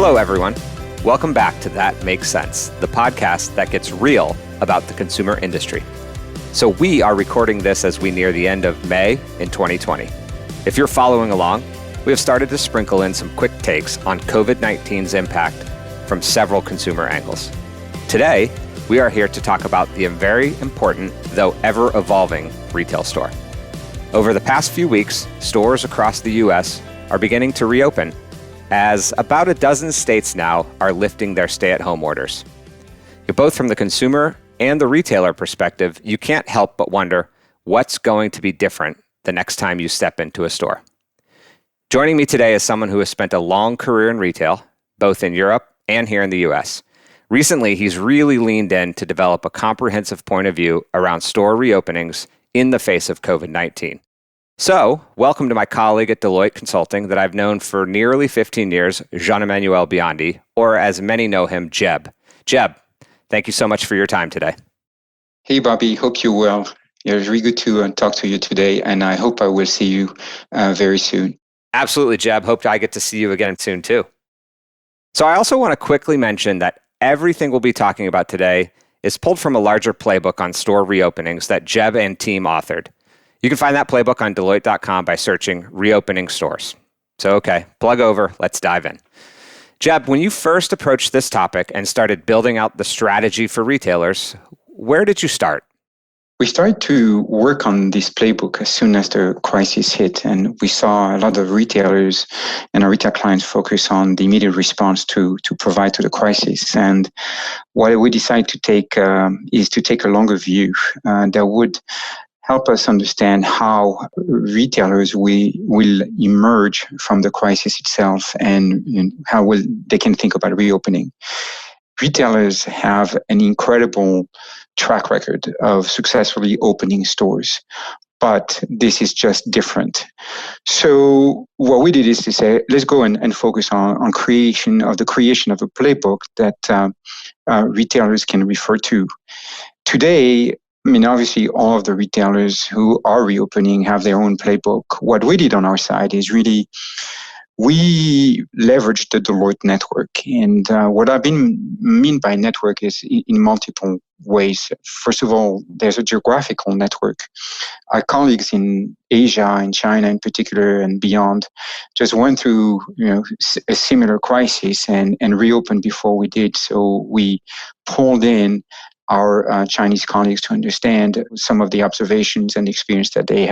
Hello, everyone. Welcome back to That Makes Sense, the podcast that gets real about the consumer industry. So we are recording this as we near the end of May in 2020. If you're following along, we have started to sprinkle in some quick takes on COVID-19's impact from several consumer angles. Today, we are here to talk about the very important, though ever-evolving, retail store. Over the past few weeks, stores across the U.S. are beginning to reopen, as about a dozen states now are lifting their stay-at-home orders. Both from the consumer and the retailer perspective, you can't help but wonder what's going to be different the next time you step into a store. Joining me today is someone who has spent a long career in retail, both in Europe and here in the U.S. Recently, he's really leaned in to develop a comprehensive point of view around store reopenings in the face of COVID-19. So, welcome to my colleague at Deloitte Consulting that I've known for nearly 15 years, Jean-Emmanuel Biondi, or as many know him, Jeb. Jeb, thank you so much for your time today. Hey, Bobby. Hope you're well. It's really good to talk to you today, and I hope I will see you very soon. Absolutely, Jeb. Hope I get to see you again soon, too. So I also want to quickly mention that everything we'll be talking about today is pulled from a larger playbook on store reopenings that Jeb and team authored. You can find that playbook on Deloitte.com by searching reopening stores. So, okay, plug over, let's dive in. Jeb, when you first approached this topic and started building out the strategy for retailers, where did you start? We started to work on this playbook as soon as the crisis hit, and we saw a lot of retailers and our retail clients focus on the immediate response to provide to the crisis. And what we decided to take is to take a longer view that would help us understand how retailers will emerge from the crisis itself and how they can think about reopening. Retailers have an incredible track record of successfully opening stores, but this is just different. So what we did is to say, let's go and focus on creation of a playbook that retailers can refer to. Today, obviously, all of the retailers who are reopening have their own playbook. What we did on our side is really we leveraged the Deloitte network. And what I mean by network is in multiple ways. First of all, there's a geographical network. Our colleagues in Asia, in China in particular, and beyond, just went through a similar crisis and reopened before we did. So we pulled in our Chinese colleagues to understand some of the observations and experience that they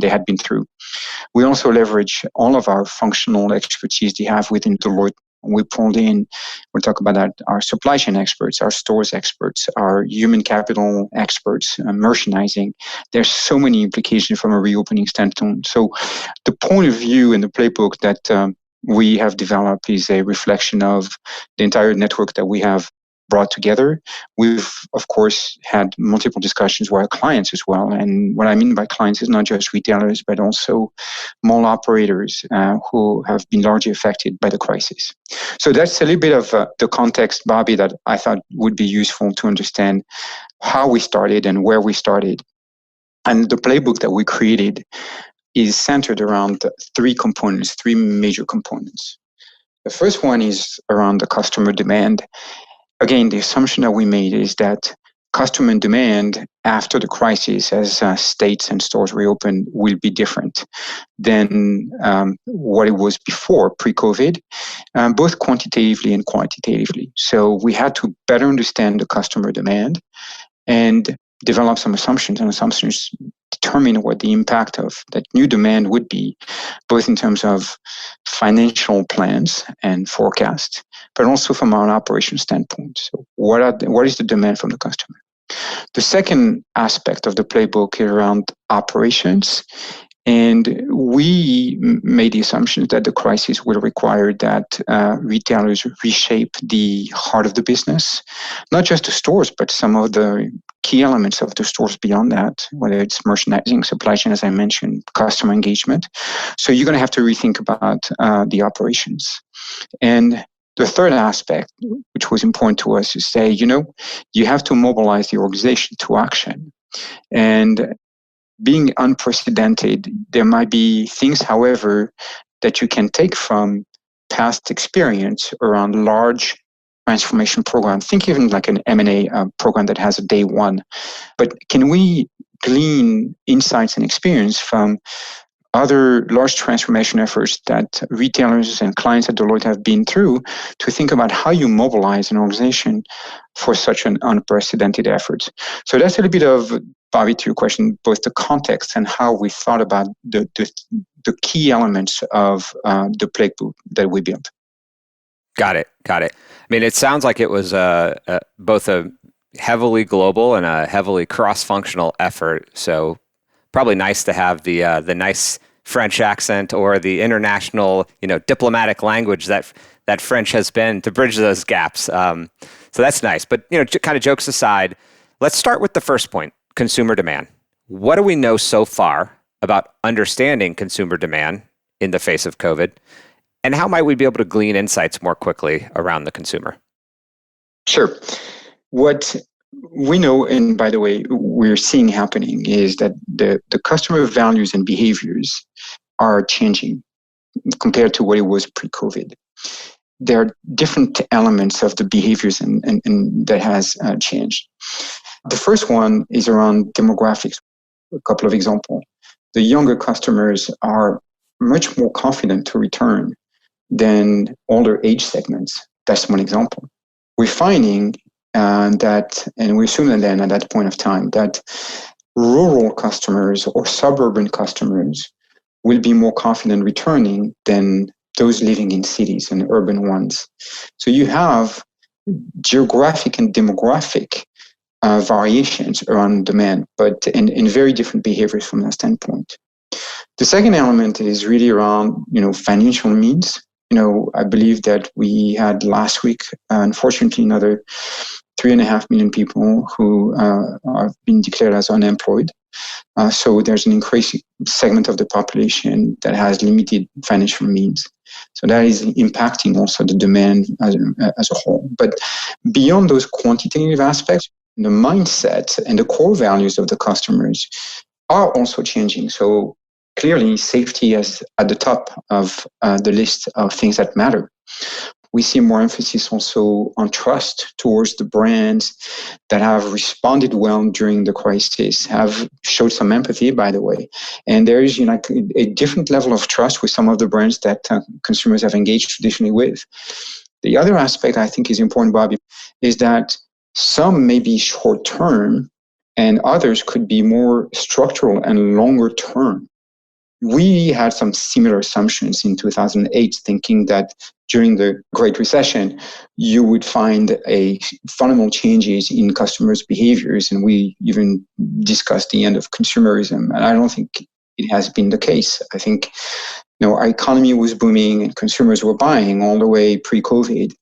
had been through. We also leverage all of our functional expertise they have within Deloitte. We pulled in, we'll talk about that, our supply chain experts, our stores experts, our human capital experts, merchandising. There's so many implications from a reopening standpoint. So the point of view in the playbook that we have developed is a reflection of the entire network that we have brought together. We've, of course, had multiple discussions with our clients as well. And what I mean by clients is not just retailers, but also mall operators who have been largely affected by the crisis. So that's a little bit of the context, Bobby, that I thought would be useful to understand how we started and where we started. And the playbook that we created is centered around three major components. The first one is around the customer demand. Again, the assumption that we made is that customer demand after the crisis, as states and stores reopen, will be different than what it was before, pre-COVID, both quantitatively and qualitatively. So we had to better understand the customer demand and develop some assumptions, and assumptions determine what the impact of that new demand would be, both in terms of financial plans and forecast, but also from an operation standpoint. So what is the demand from the customer? The second aspect of the playbook is around operations. And we made the assumption that the crisis will require that retailers reshape the heart of the business, not just the stores, but some of the key elements of the stores beyond that, whether it's merchandising, supply chain, as I mentioned, customer engagement. So you're going to have to rethink about the operations. And the third aspect, which was important to us, is say, you have to mobilize the organization to action. And being unprecedented, there might be things, however, that you can take from past experience around large transformation program. Think even like an M&A program that has a day one. But can we glean insights and experience from other large transformation efforts that retailers and clients at Deloitte have been through to think about how you mobilize an organization for such an unprecedented effort? So that's a little bit of, Bobby, to your question, both the context and how we thought about the key elements of the playbook that we built. Got it. I mean, it sounds like it was both a heavily global and a heavily cross-functional effort. So probably nice to have the nice French accent or the international, diplomatic language that French has been to bridge those gaps. So that's nice. But kind of jokes aside, let's start with the first point: consumer demand. What do we know so far about understanding consumer demand in the face of COVID? And how might we be able to glean insights more quickly around the consumer? Sure. What we know, and by the way, we're seeing happening, is that the customer values and behaviors are changing compared to what it was pre-COVID. There are different elements of the behaviors and that has changed. The first one is around demographics. A couple of examples. The younger customers are much more confident to return than older age segments. That's one example. We're finding that, and we assume that then at that point of time, that rural customers or suburban customers will be more confident returning than those living in cities and urban ones. So you have geographic and demographic variations around demand, but in very different behaviors from that standpoint. The second element is really around, financial means. I believe that we had last week, unfortunately, another 3.5 million people who have been declared as unemployed. So there's an increasing segment of the population that has limited financial means. So that is impacting also the demand as a whole. But beyond those quantitative aspects, the mindset and the core values of the customers are also changing. So clearly, safety is at the top of the list of things that matter. We see more emphasis also on trust towards the brands that have responded well during the crisis, have showed some empathy, by the way. And there is a different level of trust with some of the brands that consumers have engaged traditionally with. The other aspect I think is important, Bobby, is that some may be short-term and others could be more structural and longer term. We had some similar assumptions in 2008, thinking that during the Great Recession, you would find a fundamental changes in customers' behaviors. And we even discussed the end of consumerism. And I don't think it has been the case. I think our economy was booming and consumers were buying all the way pre-COVID.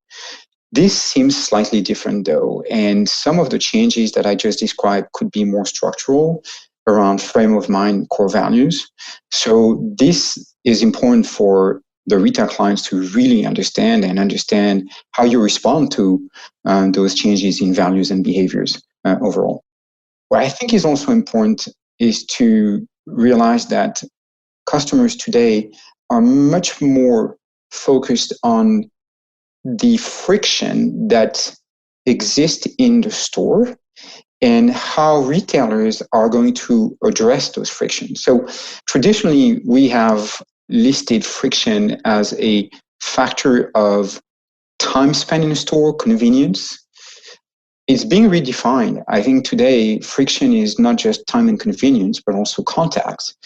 This seems slightly different, though. And some of the changes that I just described could be more structural around frame of mind, core values. So this is important for the retail clients to really understand how you respond to those changes in values and behaviors overall. What I think is also important is to realize that customers today are much more focused on the friction that exists in the store and how retailers are going to address those frictions. So traditionally, we have listed friction as a factor of time spent in a store, convenience. It's being redefined. I think today, friction is not just time and convenience, but also context.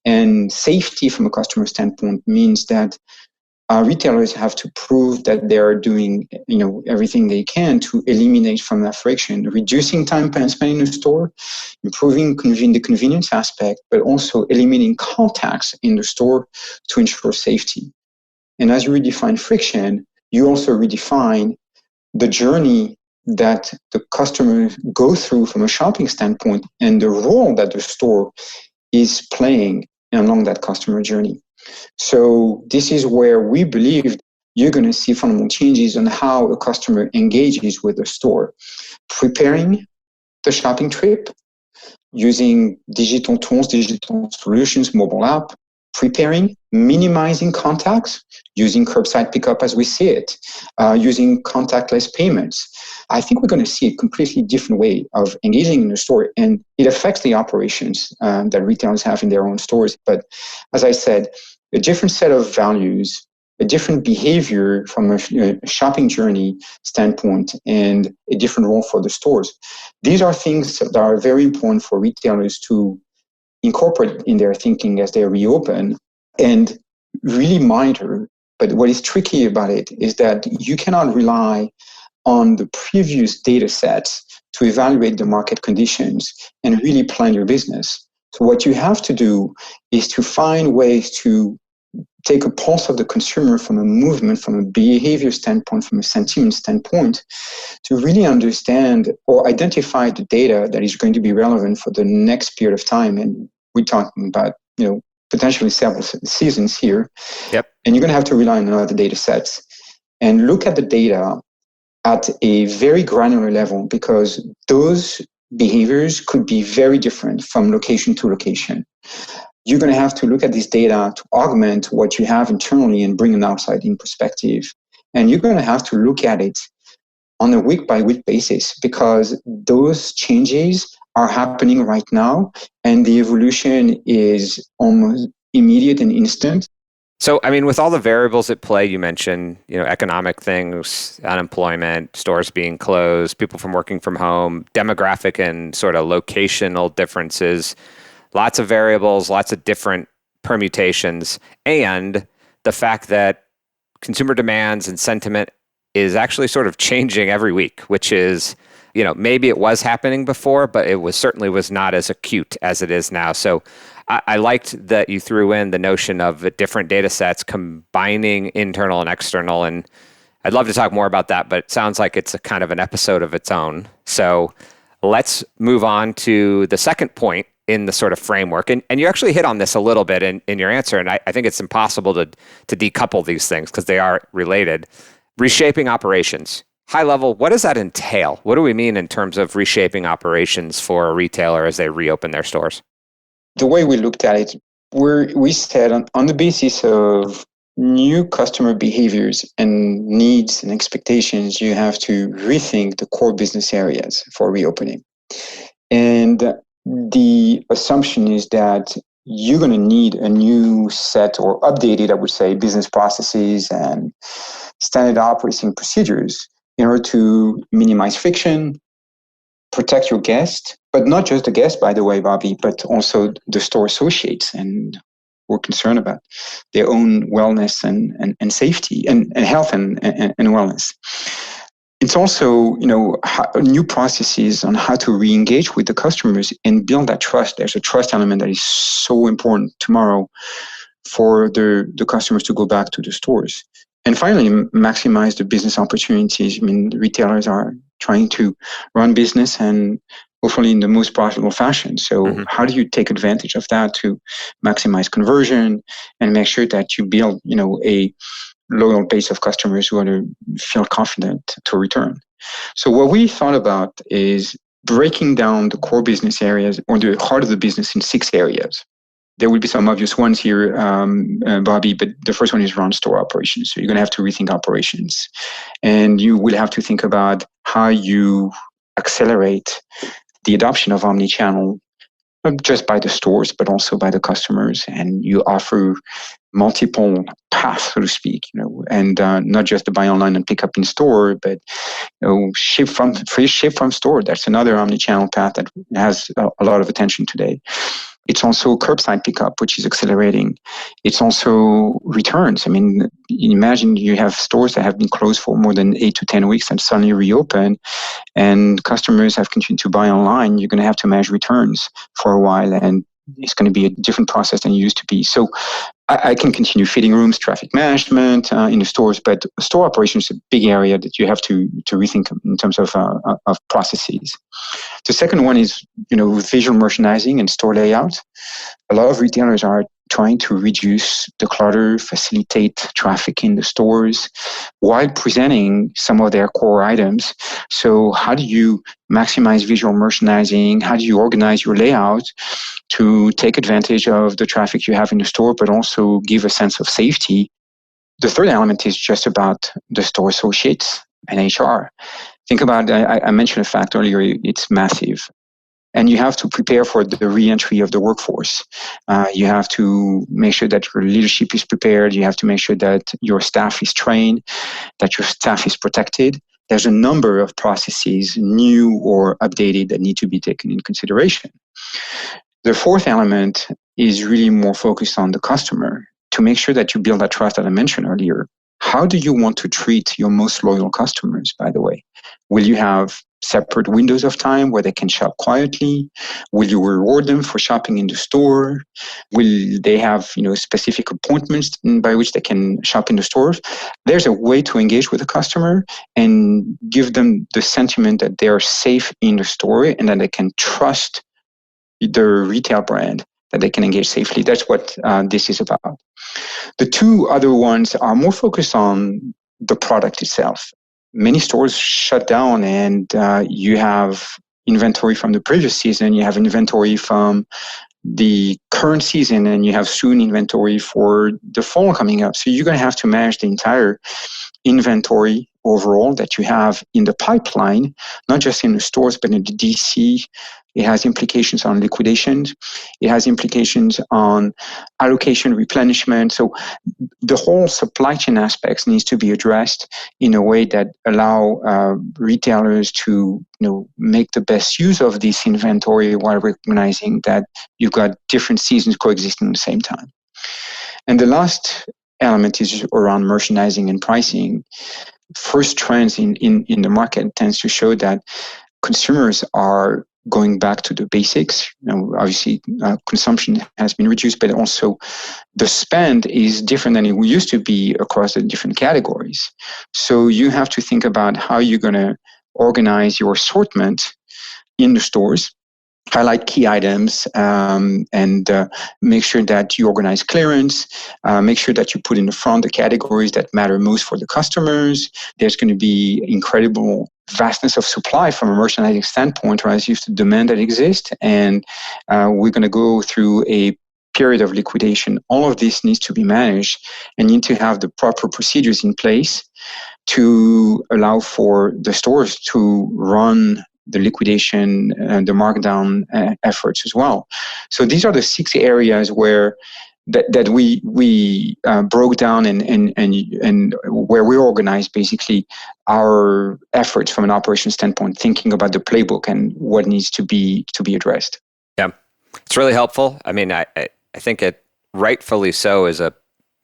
And safety from a customer standpoint means that retailers have to prove that they are doing, everything they can to eliminate from that friction, reducing time spent in the store, improving the convenience aspect, but also eliminating contacts in the store to ensure safety. And as you redefine friction, you also redefine the journey that the customer go through from a shopping standpoint and the role that the store is playing along that customer journey. So this is where we believe you're going to see fundamental changes on how a customer engages with the store, preparing the shopping trip, using digital tools, digital solutions, mobile app, preparing, minimizing contacts, using curbside pickup as we see it, using contactless payments. I think we're going to see a completely different way of engaging in the store, and it affects the operations that retailers have in their own stores. But as I said, a different set of values, a different behavior from a shopping journey standpoint, and a different role for the stores. These are things that are very important for retailers to incorporate in their thinking as they reopen and really monitor. But what is tricky about it is that you cannot rely on the previous data sets to evaluate the market conditions and really plan your business. So what you have to do is to find ways to take a pulse of the consumer from a movement, from a behavior standpoint, from a sentiment standpoint, to really understand or identify the data that is going to be relevant for the next period of time. And we're talking about, potentially several seasons here. Yep. And you're going to have to rely on other data sets and look at the data at a very granular level, because those behaviors could be very different from location to location. You're going to have to look at this data to augment what you have internally and bring an outside-in perspective. And you're going to have to look at it on a week-by-week basis, because those changes are happening right now, and the evolution is almost immediate and instant. So, with all the variables at play, you mentioned, economic things, unemployment, stores being closed, people from working from home, demographic and sort of locational differences, lots of variables, lots of different permutations, and the fact that consumer demands and sentiment is actually sort of changing every week, which is, maybe it was happening before, but it certainly was not as acute as it is now. So I liked that you threw in the notion of different data sets combining internal and external, and I'd love to talk more about that, but it sounds like it's a kind of an episode of its own. So let's move on to the second point in the sort of framework. And you actually hit on this a little bit in your answer, and I think it's impossible to decouple these things because they are related. Reshaping operations. High level, what does that entail? What do we mean in terms of reshaping operations for a retailer as they reopen their stores? The way we looked at it, we said on the basis of new customer behaviors and needs and expectations, you have to rethink the core business areas for reopening. And the assumption is that you're going to need a new set, or updated, I would say, business processes and standard operating procedures in order to minimize friction, protect your guest, but not just the guest, by the way, Bobby, but also the store associates. And we're concerned about their own wellness and safety and health and wellness. It's also, new processes on how to re-engage with the customers and build that trust. There's a trust element that is so important tomorrow for the customers to go back to the stores. And finally, maximize the business opportunities. Retailers are trying to run business and hopefully in the most profitable fashion. So how do you take advantage of that to maximize conversion and make sure that you build, a loyal base of customers who are to feel confident to return? So what we thought about is breaking down the core business areas, or the heart of the business, in 6 areas. There will be some obvious ones here, Bobby, but the first one is around store operations. So you're going to have to rethink operations. And you will have to think about how you accelerate the adoption of omnichannel, not just by the stores, but also by the customers. And you offer multiple paths, so to speak, and not just the buy online and pick up in store, but ship from store. That's another omnichannel path that has a lot of attention today. It's also curbside pickup, which is accelerating. It's also returns. Imagine you have stores that have been closed for more than 8 to 10 weeks and suddenly reopen, and customers have continued to buy online. You're going to have to manage returns for a while, and it's going to be a different process than it used to be. So I can continue fitting rooms, traffic management in the stores, but store operations is a big area that you have to rethink in terms of processes. The second one is, visual merchandising and store layout. A lot of retailers are trying to reduce the clutter, facilitate traffic in the stores while presenting some of their core items. So how do you maximize visual merchandising? How do you organize your layout to take advantage of the traffic you have in the store, but also give a sense of safety? The third element is just about the store associates and HR. Think about, I mentioned a fact earlier, it's massive. And you have to prepare for the re-entry of the workforce. You have to make sure that your leadership is prepared. You have to make sure that your staff is trained, that your staff is protected. There's a number of processes, new or updated, that need to be taken in consideration. The fourth element is really more focused on the customer to make sure that you build that trust that I mentioned earlier. How do you want to treat your most loyal customers, by the way? Will you have separate windows of time where they can shop quietly? Will you reward them for shopping in the store? Will they have, specific appointments by which they can shop in the stores? There's a way to engage with the customer and give them the sentiment that they're safe in the store and that they can trust the retail brand, that they can engage safely. That's what this is about. The two other ones are more focused on the product itself. Many stores shut down and you have inventory from the previous season, you have inventory from the current season, and you have soon inventory for the fall coming up. So you're going to have to manage the entire inventory overall that you have in the pipeline, not just in the stores, but in the DC. It has implications on liquidations. It has implications on allocation, replenishment. So the whole supply chain aspects needs to be addressed in a way that allow retailers to make the best use of this inventory while recognizing that you've got different seasons coexisting at the same time. And the last element is around merchandising and pricing. First trends in the market tends to show that consumers are going back to the basics. Obviously, consumption has been reduced, but also the spend is different than it used to be across the different categories. So you have to think about how you're going to organize your assortment in the stores, highlight key items, and make sure that you organize clearance, make sure that you put in the front the categories that matter most for the customers. There's going to be incredible vastness of supply from a merchandising standpoint, relative to demand that exists, and we're going to go through a period of liquidation. All of this needs to be managed and need to have the proper procedures in place to allow for the stores to run the liquidation and the markdown efforts as well. So these are the 6 areas where that we broke down and where we organized basically our efforts from an operations standpoint, thinking about the playbook and what needs to be addressed. Yeah, it's really helpful. I mean, I think it rightfully so is a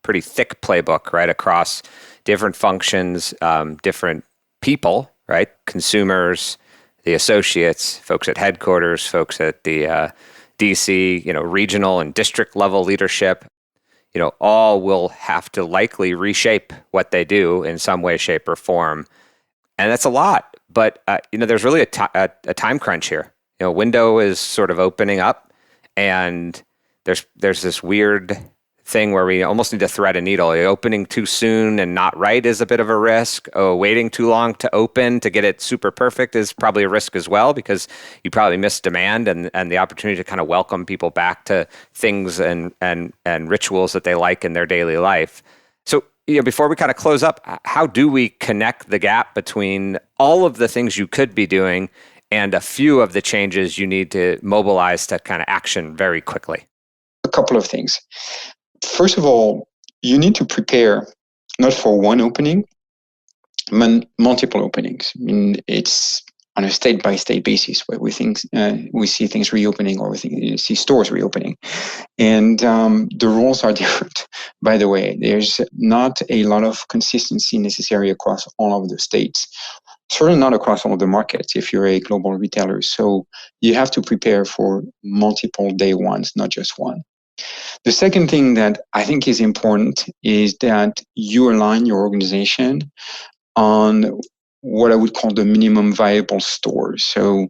pretty thick playbook, right, across different functions, different people, right, consumers, the associates, folks at headquarters, folks at the DC, regional and district level leadership, all will have to likely reshape what they do in some way, shape, or form. And that's a lot. But, there's really a time crunch here. Window is sort of opening up, and there's this weird thing where we almost need to thread a needle. Opening too soon and not right is a bit of a risk. Waiting too long to open to get it super perfect is probably a risk as well, because you probably miss demand and the opportunity to kind of welcome people back to things and rituals that they like in their daily life. So, before we kind of close up, how do we connect the gap between all of the things you could be doing and a few of the changes you need to mobilize to kind of action very quickly? A couple of things. First of all, you need to prepare not for one opening, but multiple openings. I mean, it's on a state-by-state basis where we see things reopening, or we see stores reopening. And the rules are different, by the way. There's not a lot of consistency necessary across all of the states. Certainly not across all of the markets if you're a global retailer. So you have to prepare for multiple day ones, not just one. The second thing that I think is important is that you align your organization on what I would call the minimum viable store. So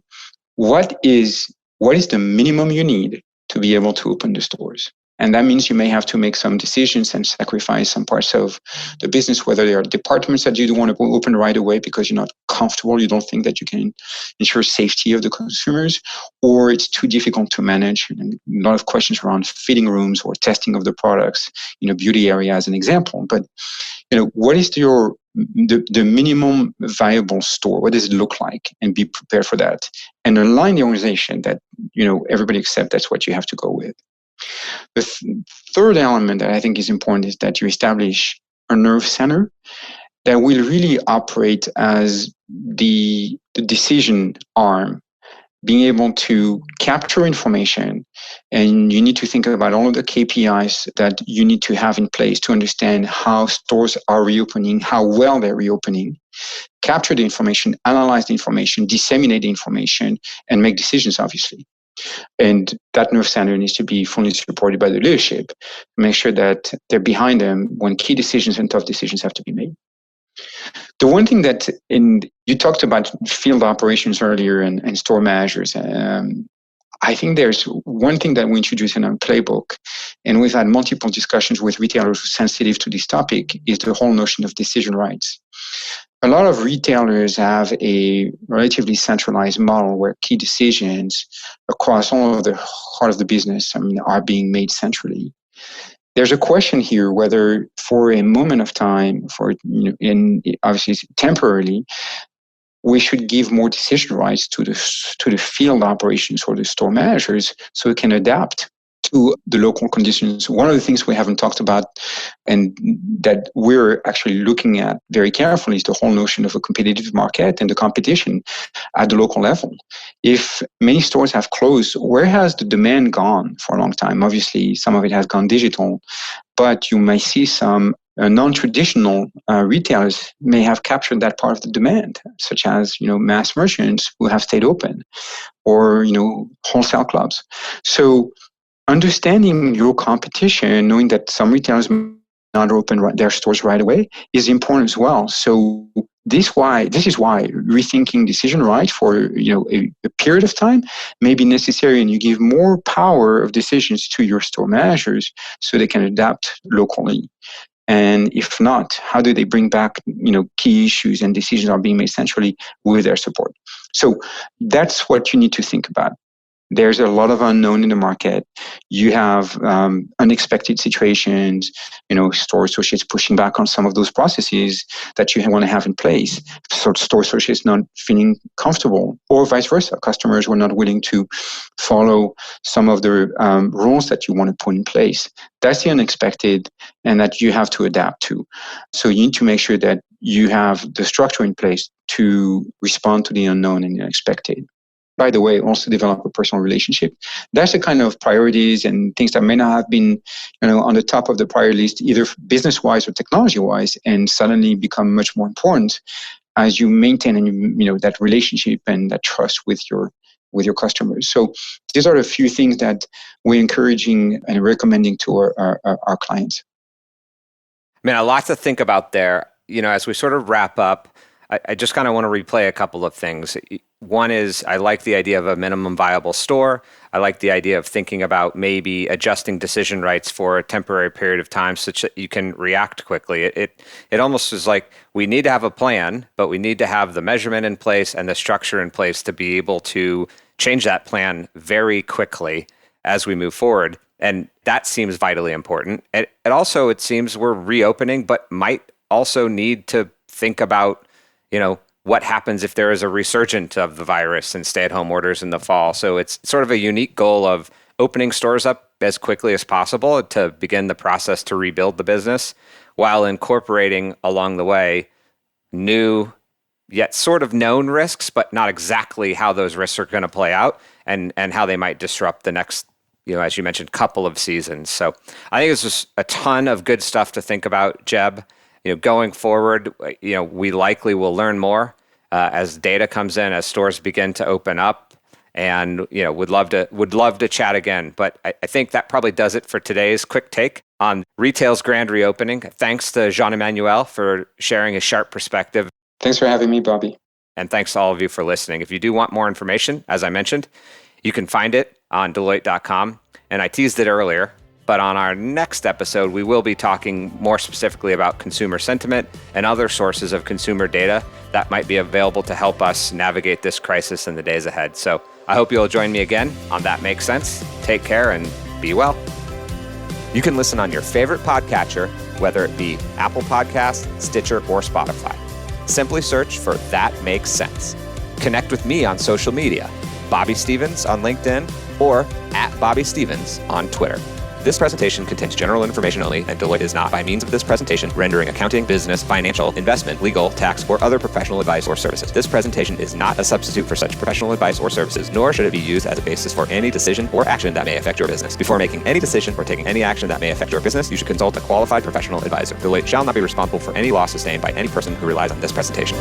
what is the minimum you need to be able to open the stores? And that means you may have to make some decisions and sacrifice some parts of the business, whether there are departments that you don't want to open right away because you're not comfortable, you don't think that you can ensure safety of the consumers, or it's too difficult to manage. And a lot of questions around fitting rooms or testing of the products, beauty area as an example. But what is the minimum viable store? What does it look like? And be prepared for that. And align the organization that, everybody accept that's what you have to go with. The third element that I think is important is that you establish a nerve center that will really operate as the decision arm, being able to capture information. And you need to think about all of the KPIs that you need to have in place to understand how stores are reopening, how well they're reopening, capture the information, analyze the information, disseminate the information, and make decisions, obviously. And that nerve center needs to be fully supported by the leadership to make sure that they're behind them when key decisions and tough decisions have to be made. The one thing that you talked about field operations earlier and store managers. I think there's one thing that we introduced in our playbook, and we've had multiple discussions with retailers who are sensitive to this topic, is the whole notion of decision rights. A lot of retailers have a relatively centralized model where key decisions across all of the heart of the business, are being made centrally. There's a question here whether, for a moment of time, obviously temporarily, we should give more decision rights to the field operations or the store managers so it can adapt to the local conditions. One of the things we haven't talked about and that we're actually looking at very carefully is the whole notion of a competitive market and the competition at the local level. If many stores have closed, where has the demand gone for a long time? Obviously, some of it has gone digital, but you may see some non-traditional retailers may have captured that part of the demand, such as mass merchants who have stayed open, or wholesale clubs. So understanding your competition, knowing that some retailers may not open their stores right away, is important as well. So this is why rethinking decision rights for a period of time may be necessary, and you give more power of decisions to your store managers so they can adapt locally. And if not, how do they bring back key issues and decisions are being made centrally with their support? So that's what you need to think about. There's a lot of unknown in the market. You have unexpected situations, store associates pushing back on some of those processes that you want to have in place. So store associates not feeling comfortable, or vice versa. Customers were not willing to follow some of the rules that you want to put in place. That's the unexpected, and that you have to adapt to. So you need to make sure that you have the structure in place to respond to the unknown and the unexpected. By the way, also develop a personal relationship. That's the kind of priorities and things that may not have been, on the top of the priority list, either business-wise or technology-wise, and suddenly become much more important as you maintain that relationship and that trust with your customers. So these are a few things that we're encouraging and recommending to our clients. A lot to think about there. As we sort of wrap up, I just kind of want to replay a couple of things. One is, I like the idea of a minimum viable store. I like the idea of thinking about maybe adjusting decision rights for a temporary period of time such that you can react quickly. It almost is like we need to have a plan, but we need to have the measurement in place and the structure in place to be able to change that plan very quickly as we move forward. And that seems vitally important. It also, it seems we're reopening, but might also need to think about what happens if there is a resurgence of the virus and stay-at-home orders in the fall. So it's sort of a unique goal of opening stores up as quickly as possible to begin the process to rebuild the business, while incorporating along the way new yet sort of known risks, but not exactly how those risks are going to play out and how they might disrupt the next, as you mentioned, couple of seasons. So I think it's just a ton of good stuff to think about, Jeb. Going forward, we likely will learn more as data comes in, as stores begin to open up, and would love to chat again. But I think that probably does it for today's quick take on retail's grand reopening. Thanks to Jean-Emmanuel for sharing his sharp perspective. Thanks for having me, Bobby. And thanks to all of you for listening. If you do want more information, as I mentioned, you can find it on Deloitte.com. And I teased it earlier. But on our next episode, we will be talking more specifically about consumer sentiment and other sources of consumer data that might be available to help us navigate this crisis in the days ahead. So I hope you'll join me again on That Makes Sense. Take care and be well. You can listen on your favorite podcatcher, whether it be Apple Podcasts, Stitcher, or Spotify. Simply search for That Makes Sense. Connect with me on social media, Bobby Stevens on LinkedIn or @BobbyStevens on Twitter. This presentation contains general information only, and Deloitte is not, by means of this presentation, rendering accounting, business, financial, investment, legal, tax, or other professional advice or services. This presentation is not a substitute for such professional advice or services, nor should it be used as a basis for any decision or action that may affect your business. Before making any decision or taking any action that may affect your business, you should consult a qualified professional advisor. Deloitte shall not be responsible for any loss sustained by any person who relies on this presentation.